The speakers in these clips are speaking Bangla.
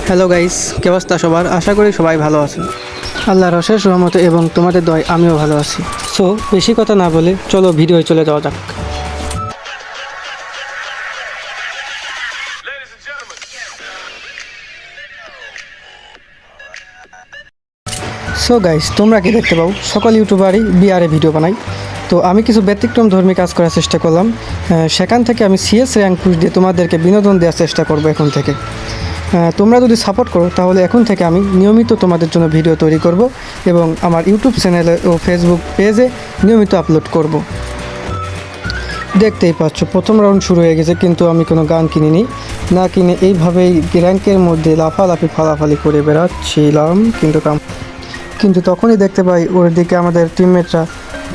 হ্যালো গাইস, কে অবস্থা সবার? আশা করি সবাই ভালো আছেন। আল্লাহর অশেষ রহমতে এবং তোমাদের দয় আমিও ভালো আছি। সো বেশি কথা না বলে চলো ভিডিওয় চলে যাওয়া যাক। সো গাইস, তোমরা কি দেখতে পাও সকল ইউটিউবারই বিআরে ভিডিও বানাই। তো আমি কিছু ব্যতিক্রম ধর্মী কাজ করার চেষ্টা করলাম। সেখান থেকে আমি সিএস র্যাঙ্ক পুশ দিয়ে তোমাদেরকে বিনোদন দেওয়ার চেষ্টা করব এখন থেকে। তোমরা যদি সাপোর্ট করো তাহলে এখন থেকে আমি নিয়মিত তোমাদের জন্য ভিডিও তৈরি করব এবং আমার ইউটিউব চ্যানেলে ও ফেসবুক পেজে নিয়মিত আপলোড করব। দেখতেই পাচ্ছ প্রথম রাউন্ড শুরু হয়ে গেছে, কিন্তু আমি কোনো গান কিনিনি। না কিনে এইভাবেই র্যাঙ্কের মধ্যে লাফালাফি ফালাফালি করে বেড়াচ্ছিলাম, কিন্তু তখনই দেখতে পাই ওর দিকে আমাদের টিমমেটরা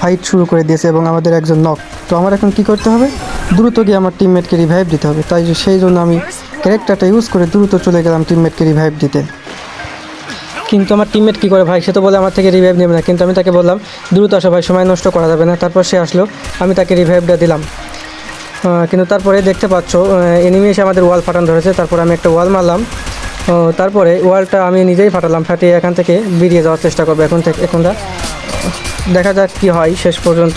ফাইট শুরু করে দিয়েছে এবং আমাদের একজন নক। তো আমার এখন কি করতে হবে? দ্রুত গিয়ে আমার টিমমেটকে রিভাইভ দিতে হবে। তাই সেই জন্য আমি ক্যারেক্টারটা ইউজ করে দ্রুত চলে গেলাম টিমমেটকে রিভাইভ দিতে। কিন্তু আমার টিমমেট কী করে ভাই, সে তো বলে আমার থেকে রিভাইভ নেবে না। কিন্তু আমি তাকে বললাম দ্রুত আসো ভাই, সময় নষ্ট করা যাবে না। তারপর সে আসলো, আমি তাকে রিভাইভটা দিলাম। কিন্তু তারপরে দেখতে পাচ্ছ এনিমি এসে আমাদের ওয়াল ফাটান ধরেছে। তারপর আমি একটা ওয়াল মারলাম। তারপরে ওয়ালটা আমি নিজেই ফাটিয়ে এখান থেকে বেরিয়ে যাওয়ার চেষ্টা করবো। এখন দেখা যাক কী হয়, শেষ পর্যন্ত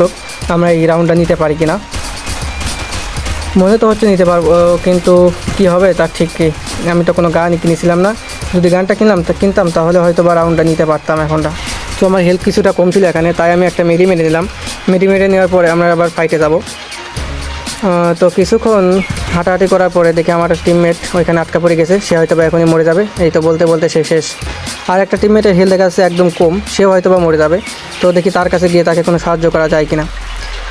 আমরা এই রাউন্ডটা নিতে পারি কিনা। মনে তো হচ্ছে নিতে পারবো, কিন্তু কি হবে তার ঠিক কি। আমি তো কোনো গানই কিনেছিলাম না। যদি গানটা কিনতাম তাহলে হয়তো বা রাউন্ডটা নিতে পারতাম এখনটা। তো আমার হেলথ কিছুটা কম ছিল এখানে, তাই আমি একটা মেডি মেরে নিলাম। মেডি নেওয়ার পরে আমরা আবার ফাইটে যাব। তো কিছুক্ষণ হাঁটাহাঁটি করার পরে দেখি আমার টিমমেট ওইখানে আটকা পড়ে গেছে। সে হয়তো বা এখনই মরে যাবে। এই তো বলতে বলতে সে শেষ। আর একটা টিমমেটের হেলথ দেখা যাচ্ছে একদম কম, সেও হয়তো বা মরে যাবে। তো দেখি তার কাছে গিয়ে তাকে কোনো সাহায্য করা যায় কিনা।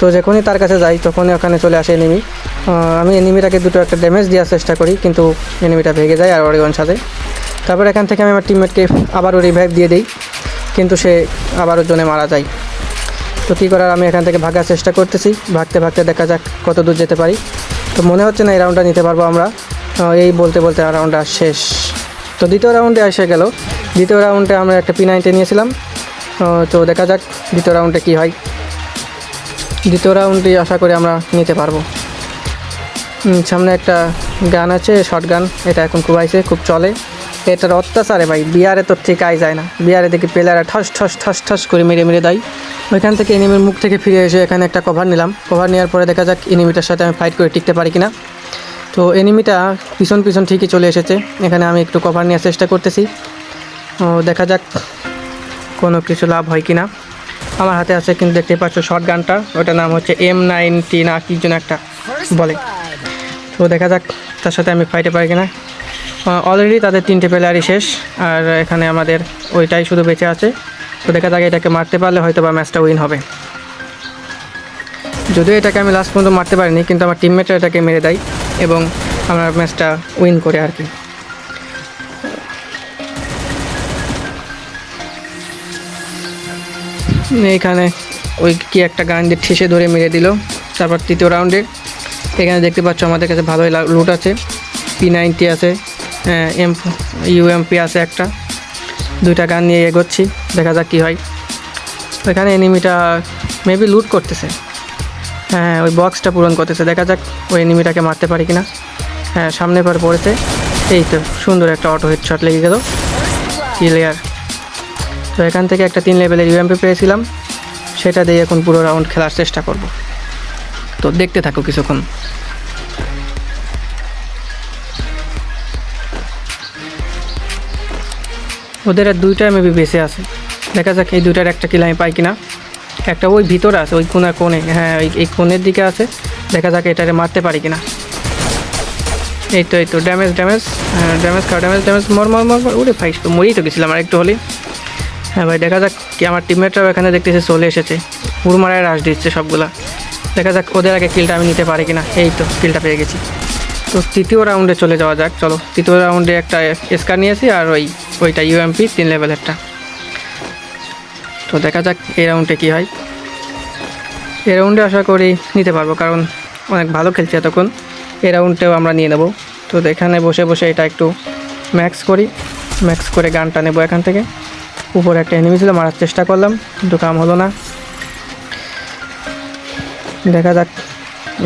তো যখনই তার কাছে যাই তখনই ওখানে চলে আসে এনিমি। আমি এনিমিটাকে একটা ড্যামেজ দেওয়ার চেষ্টা করি, কিন্তু এনিমিটা ভেঙে যায় আর অরিগন সাথে। তারপর এখান থেকে আমি আমার টিমমেটকে আবারও রিভাইভ দিয়ে দিই, কিন্তু সে আবারও জনে মারা যায়। তো কী করার, আমি এখান থেকে ভাগার চেষ্টা করতেছি। ভাগতে দেখা যাক কত দূর যেতে পারি। তো মনে হচ্ছে না এই রাউন্ডটা নিতে পারবো আমরা। এই বলতে রাউন্ডটা শেষ। তো দ্বিতীয় রাউন্ডে এসে গেল। দ্বিতীয় রাউন্ডে আমরা একটা P90 নিয়েছিলাম। তো দেখা যাক দ্বিতীয় রাউন্ডে কী হয়। দ্বিতীয় রাউন্ডটি আশা করি আমরা নিতে পারবো। সামনে একটা গান আছে, শর্ট গান। এটা এখন খুব চলে। এটার অত্যাচারে ভাই বিয়ারে তো ঠিকাই যায় না। বিয়ারে দেখি প্লেয়াররা ঠস করে মেরে দেয়। ওইখান থেকে এনিমির মুখ থেকে ফিরে এসে এখানে একটা কভার নিলাম। কভার নেওয়ার পরে দেখা যাক এনিমিটার সাথে আমি ফাইট করে টিকতে পারি কিনা। তো এনিমিটা পিছন ঠিকই চলে এসেছে। এখানে আমি একটু কভার নেওয়ার চেষ্টা করতেছি। দেখা যাক কোনো কিছু লাভ হয় কিনা। আমার হাতে আছে কিন্তু দেখতে পাচ্ছ শর্ট গানটা, ওটার নাম হচ্ছে M90 না কি যেন একটা বলে। তো দেখা যাক তার সাথে আমি ফাইটে পারি কিনা। অলরেডি তাদের 3টে প্লেয়ারই শেষ, আর এখানে আমাদের ওইটাই শুধু বেঁচে আছে। তো দেখা যাক এটাকে মারতে পারলে হয়তো বা ম্যাচটা উইন হবে। যদিও এটাকে আমি লাস্ট পর্যন্ত মারতে পারিনি, কিন্তু আমার টিমমেটরা এটাকে মেরে দেয় এবং আমরা ম্যাচটা উইন করে আর কি। এইখানে ওই কি একটা গান দিয়ে ঠেসে ধরে মেরে দিল। তারপর তৃতীয় রাউন্ডে এখানে দেখতে পাচ্ছ আমাদের কাছে ভালোই লুট আছে। P90 আছে, UMP আছে একটা। 2টা গান নিয়ে এগোচ্ছি, দেখা যাক কী হয়। ওইখানে এনিমিটা মেবি লুট করতেছে। হ্যাঁ, ওই বক্সটা পূরণ করতেছে। দেখা যাক ওই এনিমিটাকে মারতে পারি কিনা। হ্যাঁ, সামনে পড়েছে। এই তো সুন্দর একটা অটো হেডশট লেগে গেল। ক্লিয়ার। তো এখান থেকে একটা 3 লেভেলের UMP পেয়েছিলাম, সেটা দিয়ে এখন পুরো রাউন্ড খেলার চেষ্টা করব। তো দেখতে থাকো কিছুক্ষণ। ওদের আর 2টা মেবি বেঁচে আছে। দেখা যাক এই 2টার একটা কিল আমি পাই কিনা। একটা ওই ভিতরে আছে, ওই কোণে। হ্যাঁ, এই কোণের দিকে আছে। দেখা যাক এটারে মারতে পারি কিনা। এই তো ড্যামেজ মর। ওরে ভাই, তো মরেই তো গেছিলাম আর একটু হলেই। হ্যাঁ ভাই, দেখা যাক কি। আমার টিমমেটরাও এখানে দেখতেছে চলে এসেছে, উড়মারায় রাশ দিচ্ছে সবগুলা। দেখা যাক ওদের আগে কিলটা আমি নিতে পারি কিনা। এই তো কিলটা পেয়ে গেছি। তো তৃতীয় রাউন্ডে চলে যাওয়া যাক। চলো, তৃতীয় রাউন্ডে একটা স্কার নিয়েছি আর ওইটা UMP 3 লেভেলেরটা। তো দেখা যাক এই রাউন্ডে কী হয়। এই রাউন্ডে আশা করি নিতে পারবো, কারণ অনেক ভালো খেলছি এতক্ষণ। এই রাউন্ডেও আমরা নিয়ে নেব। তো এখানে বসে এটা একটু ম্যাক্স করে গানটা নেব এখান থেকে। উপরে একটা এনিমি ছিল, মারার চেষ্টা করলাম কিন্তু কাম হলো না। দেখা যাক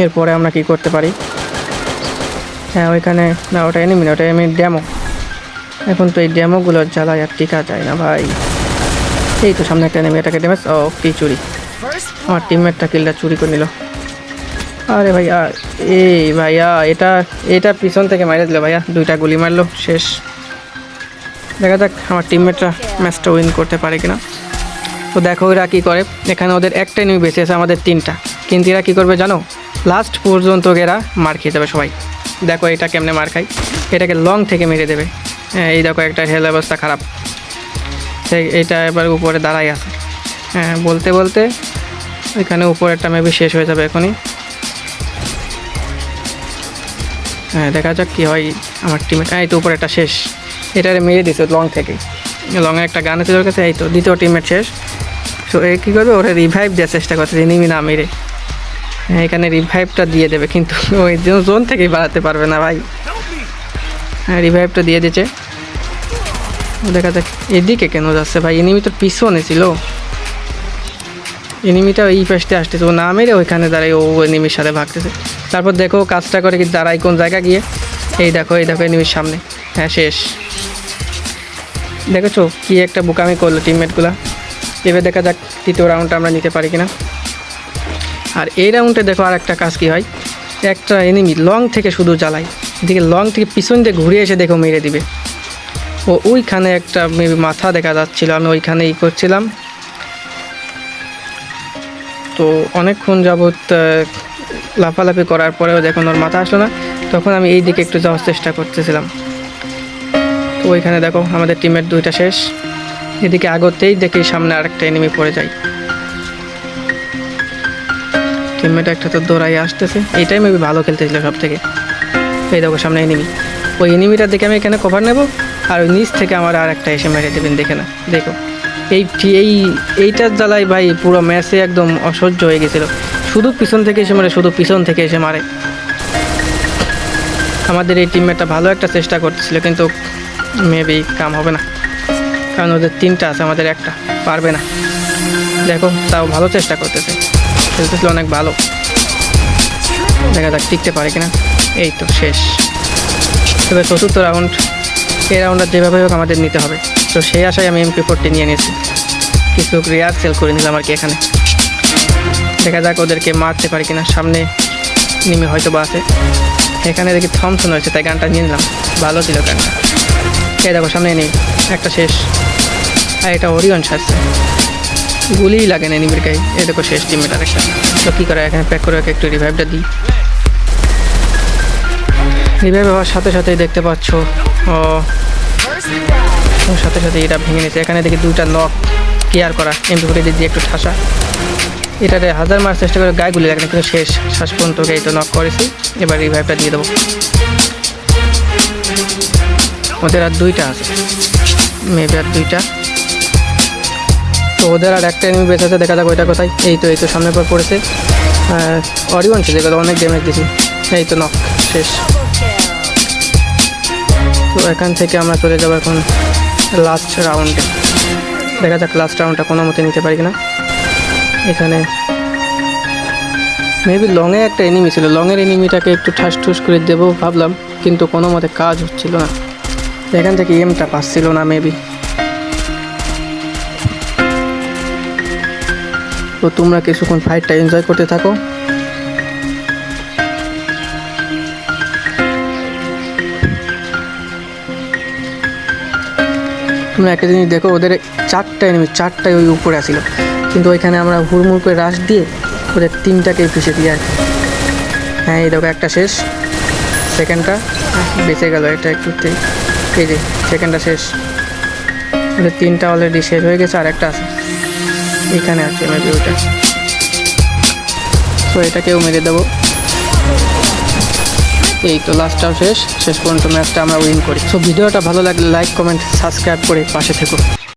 এরপরে আমরা কি করতে পারি। হ্যাঁ, ওইখানে না, ওটা এনিমি না, ওটা এমনি ড্যামো। এখন তো এই ডেমোগুলোর জ্বালায় আর টিকা যায় না ভাই। এই তো সামনে একটা এনিমি, এটাকে ড্যামেজ। ও কি চুরি, আমার টিমমেটটা কিলটা চুরি করে নিল। আরে ভাইয়া, এই ভাইয়া এটা পিছন থেকে মাইরে দিল ভাইয়া, 2টা গুলি মারলো, শেষ। দেখা যাক আমার টিমমেটরা ম্যাচটা উইন করতে পারে কিনা। তো দেখো এরা কী করে, এখানে ওদের একটা এনিমি বেঁচে আছে, আমাদের 3টা। কিন্তু এরা কী করবে জানো, লাস্ট পর্যন্ত এরা মার খেয়ে যাবে সবাই। দেখো এটা কেমনে মার খায়, এটাকে লং থেকে মেরে দেবে। হ্যাঁ এই দেখো একটা হেল অবস্থা খারাপ, এইটা এবার উপরে দাঁড়াই আছে। হ্যাঁ বলতে বলতে এখানে উপরেরটা মেবি শেষ হয়ে যাবে এখনই। হ্যাঁ দেখা যাক কী হয়। আমার টিমে এই তো উপরেরটা শেষ, এটারে মেরে দিছে লং থেকে। লংয়ের একটা গান আছে ওর কাছে। এই তো দ্বিতীয় টিমমেট শেষ। সো এ কী করবে, ওরা রিভাইভ দেওয়ার চেষ্টা করছে, এনিমি না মেরে। হ্যাঁ এখানে রিভাইভটা দিয়ে দেবে, কিন্তু ওই জোন থেকেই বাড়াতে পারবে না ভাই। হ্যাঁ রিভাইভটা দিয়ে দিচ্ছে। দেখা যাক এদিকে কেন যাচ্ছে ভাই, এনিমি তো পিছনে ছিল। এনিমিটা এই পাশে আসতেছে, ও না মেরে ওইখানে দাঁড়াই ও এনিমির সাথে ভাগতেছে। তারপর দেখো কাজটা করে কি দাঁড়াই কোন জায়গা গিয়ে। এই দেখো এনিমির সামনে। হ্যাঁ শেষ। দেখেছো কি একটা বোকামি করলো টিমমেটগুলা। এবার দেখা যাক তৃতীয় রাউন্ডটা আমরা নিতে পারি কিনা। আর এই রাউন্ডে দেখো আর একটা কাজ কী হয়, একটা এনিমি লং থেকে শুধু জ্বালাই, এদিকে লং থেকে পিছন দিয়ে ঘুরে এসে দেখো মেরে দিবে। ও ওইখানে একটা মেবি মাথা দেখা যাচ্ছিলো, আমি ওইখানে করছিলাম। তো অনেকক্ষণ যাবৎ লাফালাফি করার পরেও যখন ওর মাথা আসলো না, তখন আমি এই দিকে একটু যাওয়ার চেষ্টা করতেছিলাম। তো ওইখানে দেখো আমাদের টিমের 2টা শেষ। এদিকে আগতেই দেখি সামনে আরেকটা এনিমি পড়ে যায়। টিমমেট একটা তো দৌড়াই আসতেছে, এইটাই মেবি ভালো খেলতেছিল সব থেকে। এই দেখো সামনে এনিমি, ওই এনিমিটার দিকে আমি এখানে কভার নেব, আর ওই নিচ থেকে আমার আর একটা এসে মেরে দেবেন। দেখে না, দেখো এইটার জ্বালাই ভাই পুরো ম্যাচে একদম অসহ্য হয়ে গেছিলো। শুধু পিছন থেকে এসে মারে, শুধু পিছন থেকে এসে মারে। আমাদের এই টিমমেটটা ভালো একটা চেষ্টা করতেছিল, কিন্তু মেবি কাম হবে না, কারণ ওদের 3টা আছে, আমাদের একটা, পারবে না। দেখো তাও ভালো চেষ্টা করতেছে, খেলতেছিল অনেক ভালো। দেখা যাক টিকতে পারে কিনা। এই তো শেষ। তবে 4র্থ রাউন্ড, এই রাউন্ডটা যেভাবে হোক আমাদের নিতে হবে। তো সেই আশায় আমি MP40 নিয়ে নিয়েছি, কিছু রেয়ার সেল করে নিলাম আর কি এখানে। দেখা যাক ওদেরকে মারতে পারি কিনা। সামনে নিমে হয়তো বা আছে, এখানে দেখি থমসন হয়েছে, তাই গানটা নিয়ে নিলাম, ভালো ছিল গানটা। এই দেখো সামনে নেই একটা শেষ, আর এটা ওরিয়ন সাজছে, গুলিই লাগে না এনিমির গায়ে। এই দেখো শেষ টিমমেট আরেকটা। তো কী করে এখানে প্যাক করে একটু রিভাইভটা দিই। রিভাইভ হওয়ার সাথে সাথেই দেখতে পাচ্ছ ওর সাথে সাথে এটা ভেঙে নিয়েছে। এখানে দেখি 2টা নক কেয়ার করা, MP40 দিয়ে একটু ঠাসা। এটাতে 1000 মারার চেষ্টা করে গায়ে গুলি লাগে না, কিন্তু শেষ শ্বাস পর্যন্ত এই তো নক করেছি। এবার রিভাইভটা দিয়ে দেবো। ওদের আর 2টা আছে, মেবি আর 2টা। তো ওদের আর একটা এনিমি বেঁচে আছে, দেখা যাক ওইটা কোথায়। এই তো সামনের পর পড়েছে অরিয়ন, যেগুলো অনেক ড্যামেজ দিয়েছি। এই তো নক, শেষ। তো এখান থেকে আমরা চলে যাবো এখন লাস্ট রাউন্ডে। দেখা যাক লাস্ট রাউন্ডটা কোনো মতে নিতে পারি কিনা। এখানে মেবি লংয়ে একটা এনিমি ছিল, লংয়ের এনিমিটাকে একটু ঠাস ঠুস করে দেবো ভাবলাম, কিন্তু কোনো মতে কাজ হচ্ছিল না। এখান থেকে এমটা পাচ্ছিল না মেবি। তো তোমরা কিছুক্ষণ ফাইটটা এনজয় করতে থাকো। তোমরা একটা জিনিস দেখো, ওদের 4টা এনিমি, 4টাই ওই উপরে আসছিল, কিন্তু ওইখানে আমরা হুড়মুড় করে রাশ দিয়ে ওদের 3টাকেই পিছিয়ে দিয়ে আর কি। হ্যাঁ এই দেখো একটা শেষ, সেকেন্ডটা বেঁচে গেল এটা একটুতেই। এই যে সেকেন্ডটা শেষ, ওদের 3টা অলরেডি শেষ হয়ে গেছে, আর একটা আছে এখানে আছে মেবি ওইটা। তো এটাকেও মেরে দেবো। এই তো লাস্টটাও শেষ পর্যন্ত ম্যাচটা আমরা উইন করি। সো ভিডিওটা ভালো লাগলে লাইক, কমেন্ট, সাবস্ক্রাইব করে পাশে থেকো।